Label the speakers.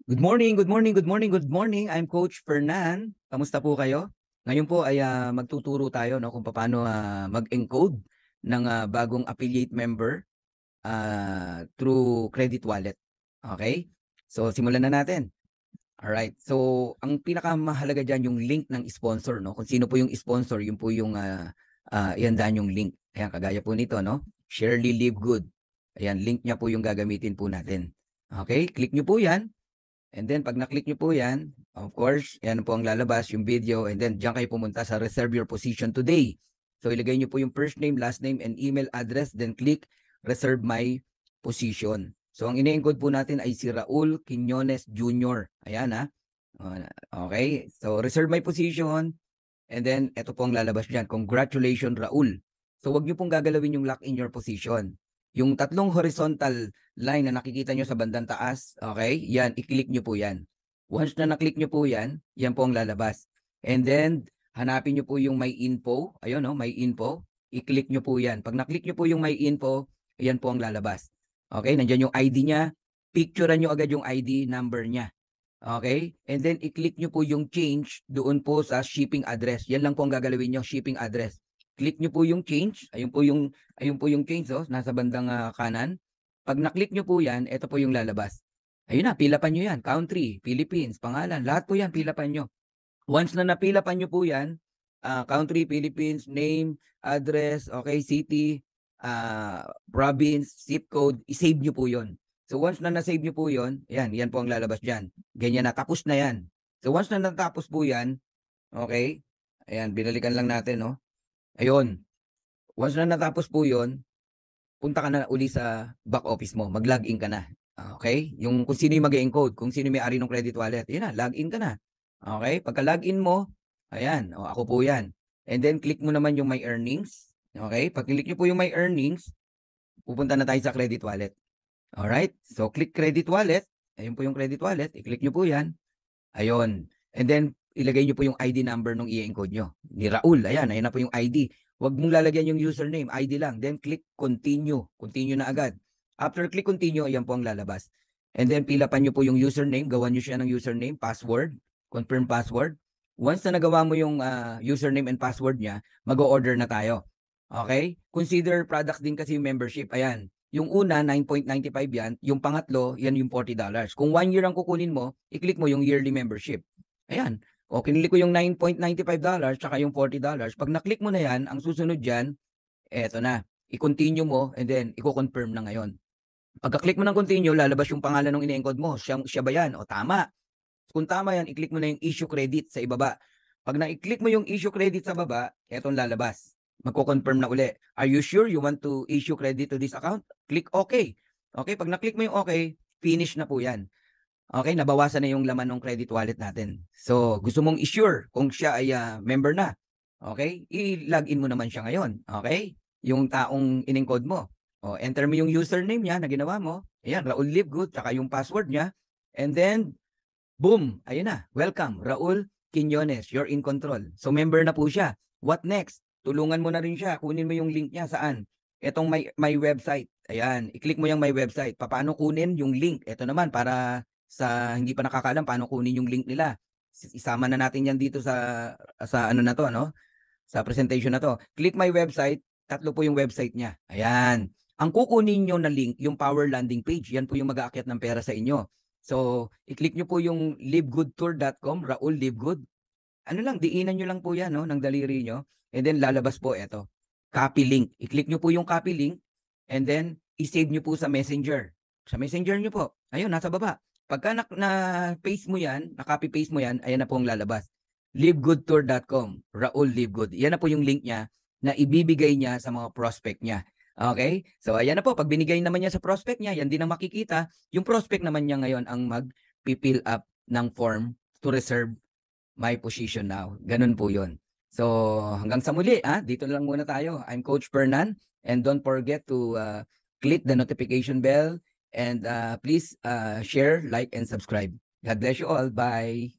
Speaker 1: Good morning, good morning, good morning, good morning. I'm Coach Fernan. Kamusta po kayo? Ngayon po ay magtuturo tayo kung paano mag-encode ng bagong affiliate member through credit wallet. Okay? So simulan na natin. Alright. So ang pinakamahalaga dyan yung link ng sponsor. Kung sino po yung sponsor, yun po yung ihandaan yung link. Ayan, kagaya po nito. Shirley Live Good. Ayan, link niya po yung gagamitin po natin. Okay? Click nyo po yan. And then, pag na-click nyo po yan, of course, yan po ang lalabas, yung video. And then, diyan kayo pumunta sa Reserve Your Position Today. So, ilagay nyo po yung first name, last name, and email address. Then, click Reserve My Position. So, ang ine-encode po natin ay si Raul Quiñones Jr. Ayan, ha. Okay. So, Reserve My Position. And then, ito po ang lalabas dyan. Congratulations, Raul. So, wag nyo pong gagalawin yung lock in your position. Yung tatlong horizontal line na nakikita nyo sa bandang taas, okay, yan, i-click nyo po yan. Once na na-click nyo po yan, yan po ang lalabas. And then, hanapin nyo po yung may info. Ayun, may info. I-click nyo po yan. Pag na-click nyo po yung may info, yan po ang lalabas. Okay, nandyan yung ID niya. Picturean nyo agad yung ID number niya. Okay, and then i-click nyo po yung change doon po sa shipping address. Yan lang po ang gagalawin nyo, shipping address. Click nyo po yung change. Ayun po yung change, nasa bandang kanan. Pag na-click nyo po yan, ito po yung lalabas. Ayun na, pilapan nyo yan. Country, Philippines, pangalan, lahat po yan, pilapan nyo. Once na napilapan nyo po yan, country, Philippines, name, address, okay, city, province, zip code, i-save nyo po yon. So once na na-save nyo po yon, yan po ang lalabas dyan. Ganyan na, tapos na yan. So once na natapos po yan, okay, ayan, binalikan lang natin, Ayun. Once na natapos po yon, punta ka na uli sa back office mo. Mag-login ka na. Okay? Yung kung sino yung mag-encode, kung sino may-ari ng credit wallet, yun na, login ka na. Okay? Pagka-login mo, ayan, ako po yan. And then, click mo naman yung my earnings. Okay? Pag-click nyo po yung my earnings, pupunta na tayo sa credit wallet. Alright? So, click credit wallet. Ayun po yung credit wallet. I-click nyo po yan. Ayun. And then, ilagay nyo po yung ID number nung i-encode nyo. Ni Raul. Ayan na po yung ID. Huwag mong lalagyan yung username. ID lang. Then, click continue. Continue na agad. After click continue, ayan po ang lalabas. And then, pilapan nyo po yung username. Gawan nyo siya ng username, password, confirm password. Once na nagawa mo yung username and password niya, mag-o-order na tayo. Okay? Consider products din kasi yung membership. Ayan. Yung una, 9.95 yan. Yung pangatlo, yan yung $40. Kung 1 year ang kukunin mo, i-click mo yung yearly membership. Ayan. O, kinili ko yung $9.95 tsaka yung $40. Pag na-click mo na yan, ang susunod dyan, eto na. I-continue mo and then i-confirm na ngayon. Pagka-click mo ng continue, lalabas yung pangalan ng ine-encode mo. Siya ba yan? O, tama. Kung tama yan, i-click mo na yung issue credit sa ibaba. Pag na-click mo yung issue credit sa baba, etong lalabas. Magko-confirm na uli. Are you sure you want to issue credit to this account? Click OK. Okay, pag na-click mo yung OK, finish na po yan. Okay, nabawasan na yung laman ng credit wallet natin. So, gusto mong i-sure kung siya ay member na. Okay, i-login mo naman siya ngayon. Okay, yung taong in-encode mo. O, enter mo yung username niya na ginawa mo. Ayan, Raul Livegood, tsaka yung password niya. And then, boom, ayun na. Welcome, Raul Quiñones. You're in control. So, member na po siya. What next? Tulungan mo na rin siya. Kunin mo yung link niya. Saan? Itong my website. Ayan, i-click mo yung my website. Paano kunin yung link? Ito naman para sa hindi pa nakakaalam paano kunin yung link nila. Isama na natin yan dito sa ano na to, sa presentation na to. Click my website, tatlo po yung website niya. Ayan. Ang kukunin nyo na link, yung Power Landing page, yan po yung mag-aakyat ng pera sa inyo. So, i-click nyo po yung livegoodtour.com, Raul Livegood. Ano lang, diinan nyo lang po yan, ng daliri nyo. And then, lalabas po ito. Copy link. I-click nyo po yung copy link. And then, i-save nyo po sa Messenger. Sa Messenger nyo po. Ayun, nasa baba. Pagka na-paste mo yan, na-copy-paste mo yan, ayan na po ang lalabas. livegoodtour.com, Raul Livegood. Yan na po yung link niya na ibibigay niya sa mga prospect niya. Okay? So, ayan na po. Pag binigay naman niya sa prospect niya, yan din ang makikita. Yung prospect naman niya ngayon ang mag-fill up ng form to reserve my position now. Ganun po yun. So, hanggang sa muli, dito lang muna tayo. I'm Coach Fernan. And don't forget to click the notification bell. And please share, like, and subscribe. God bless you all. Bye.